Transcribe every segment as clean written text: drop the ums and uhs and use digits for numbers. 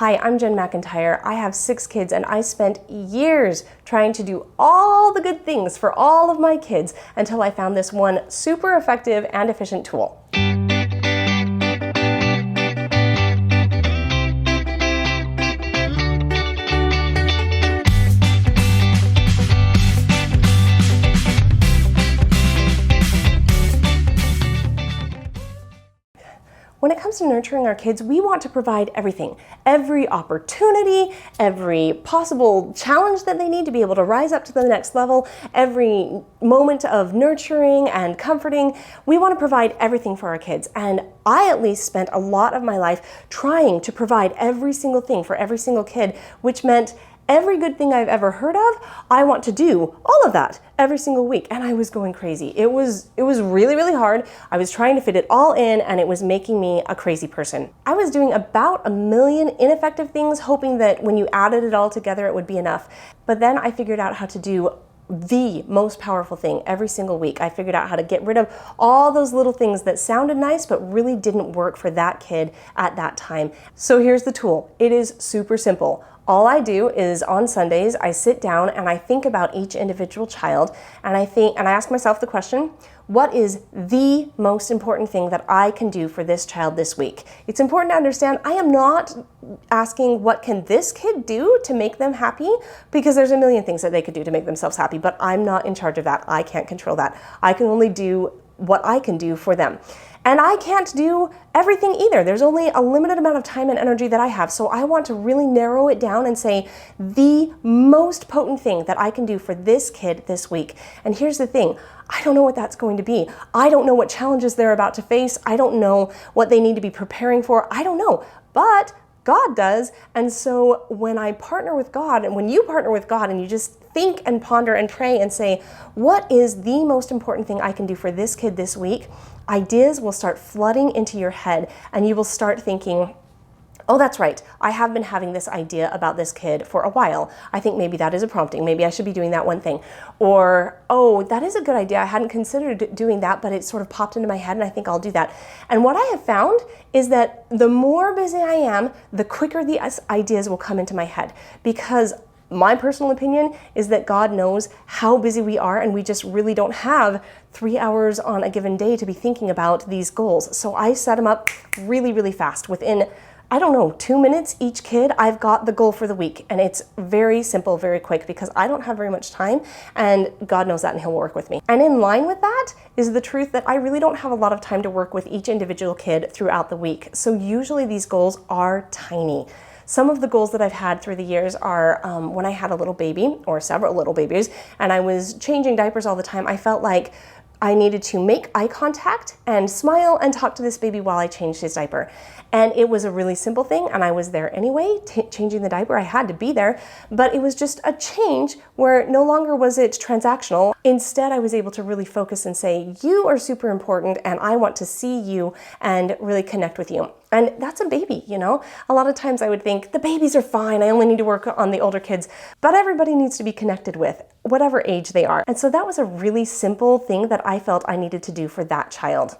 Hi, I'm Jen McIntyre. I have 6 kids and I spent years trying to do all the good things for all of my kids until I found this one super effective and efficient tool. When it comes to nurturing our kids, we want to provide everything, every opportunity, every possible challenge that they need to be able to rise up to the next level, every moment of nurturing and comforting. We want to provide everything for our kids. And I at least spent a lot of my life trying to provide every single thing for every single kid, which meant every good thing I've ever heard of, I want to do all of that every single week. And I was going crazy. It was really, really hard. I was trying to fit it all in and it was making me a crazy person. I was doing about 1 million ineffective things, hoping that when you added it all together, it would be enough. But then I figured out how to do the most powerful thing every single week. I figured out how to get rid of all those little things that sounded nice but really didn't work for that kid at that time. So here's the tool. It is super simple. All I do is on Sundays, I sit down and I think about each individual child and I ask myself the question, what is the most important thing that I can do for this child this week? It's important to understand I am not asking what can this kid do to make them happy, because there's a million things that they could do to make themselves happy, but I'm not in charge of that. I can't control that. I can only do what I can do for them. And I can't do everything either. There's only a limited amount of time and energy that I have. So I want to really narrow it down and say the most potent thing that I can do for this kid this week. And here's the thing. I don't know what that's going to be. I don't know what challenges they're about to face. I don't know what they need to be preparing for. I don't know. But God does. And so when I partner with God, and when you partner with God and you just think and ponder and pray and say, what is the most important thing I can do for this kid this week? Ideas will start flooding into your head and you will start thinking, oh, that's right. I have been having this idea about this kid for a while. I think maybe that is a prompting. Maybe I should be doing that one thing. Or, oh, that is a good idea. I hadn't considered doing that, but it sort of popped into my head and I think I'll do that. And what I have found is that the more busy I am, the quicker the ideas will come into my head, because my personal opinion is that God knows how busy we are and we just really don't have 3 hours on a given day to be thinking about these goals. So I set them up really, really fast. Within, 2 minutes each kid, I've got the goal for the week. And it's very simple, very quick, because I don't have very much time and God knows that and He'll work with me. And in line with that is the truth that I really don't have a lot of time to work with each individual kid throughout the week. So usually these goals are tiny. Some of the goals that I've had through the years are when I had a little baby or several little babies and I was changing diapers all the time, I felt like I needed to make eye contact and smile and talk to this baby while I changed his diaper. And it was a really simple thing and I was there anyway, changing the diaper. I had to be there, but it was just a change where no longer was it transactional. Instead, I was able to really focus and say, you are super important and I want to see you and really connect with you. And that's a baby, you know? A lot of times I would think, the babies are fine, I only need to work on the older kids, but everybody needs to be connected with, whatever age they are. And so that was a really simple thing that I felt I needed to do for that child.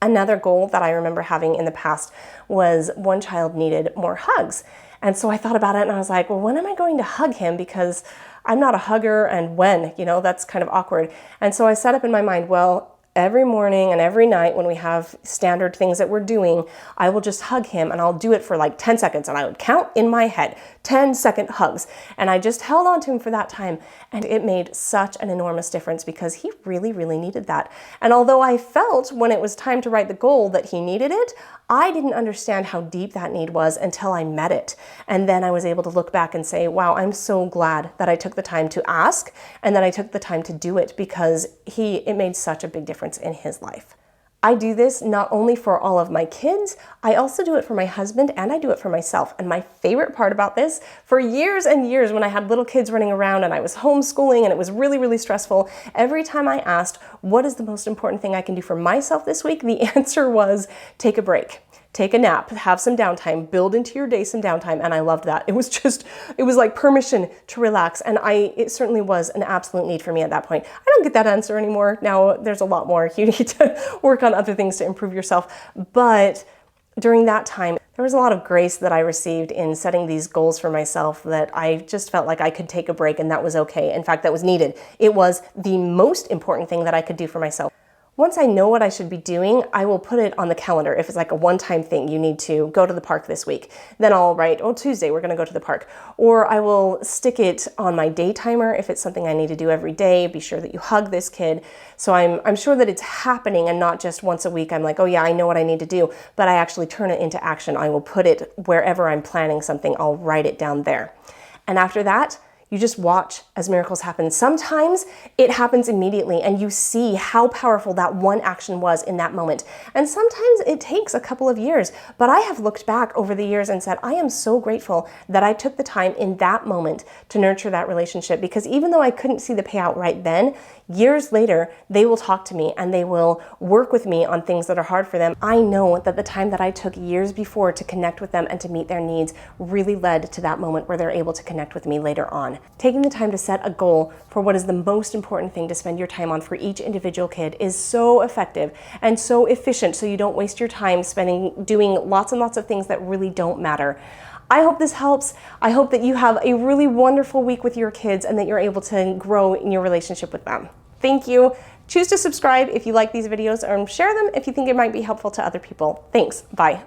Another goal that I remember having in the past was one child needed more hugs. And so I thought about it and I was like, well, when am I going to hug him? Because I'm not a hugger, and when, that's kind of awkward. And so I set up in my mind, well, every morning and every night when we have standard things that we're doing, I will just hug him and I'll do it for like 10 seconds and I would count in my head 10-second hugs. And I just held on to him for that time and it made such an enormous difference because he really, really needed that. And although I felt when it was time to write the goal that he needed it, I didn't understand how deep that need was until I met it. And then I was able to look back and say, wow, I'm so glad that I took the time to ask and that I took the time to do it, because it made such a big difference in his life. I do this not only for all of my kids, I also do it for my husband and I do it for myself. And my favorite part about this, for years and years when I had little kids running around and I was homeschooling and it was really, really stressful, every time I asked, what is the most important thing I can do for myself this week? The answer was take a break. Take a nap, have some downtime, build into your day some downtime, and I loved that. It was like permission to relax, and it certainly was an absolute need for me at that point. I don't get that answer anymore. Now there's a lot more. You need to work on other things to improve yourself, but during that time, there was a lot of grace that I received in setting these goals for myself that I just felt like I could take a break and that was okay. In fact, that was needed. It was the most important thing that I could do for myself. Once I know what I should be doing, I will put it on the calendar. If it's like a one-time thing, you need to go to the park this week, then I'll write, oh, Tuesday, we're gonna go to the park. Or I will stick it on my day timer if it's something I need to do every day. Be sure that you hug this kid. So I'm sure that it's happening and not just once a week. I'm like, oh yeah, I know what I need to do, but I actually turn it into action. I will put it wherever I'm planning something, I'll write it down there. And after that, you just watch as miracles happen. Sometimes it happens immediately and you see how powerful that one action was in that moment. And sometimes it takes a couple of years, but I have looked back over the years and said, I am so grateful that I took the time in that moment to nurture that relationship, because even though I couldn't see the payout right then, years later, they will talk to me and they will work with me on things that are hard for them. I know that the time that I took years before to connect with them and to meet their needs really led to that moment where they're able to connect with me later on. Taking the time to set a goal for what is the most important thing to spend your time on for each individual kid is so effective and so efficient, so you don't waste your time doing lots and lots of things that really don't matter. I hope this helps. I hope that you have a really wonderful week with your kids and that you're able to grow in your relationship with them. Thank you. Choose to subscribe if you like these videos, or share them if you think it might be helpful to other people. Thanks. Bye.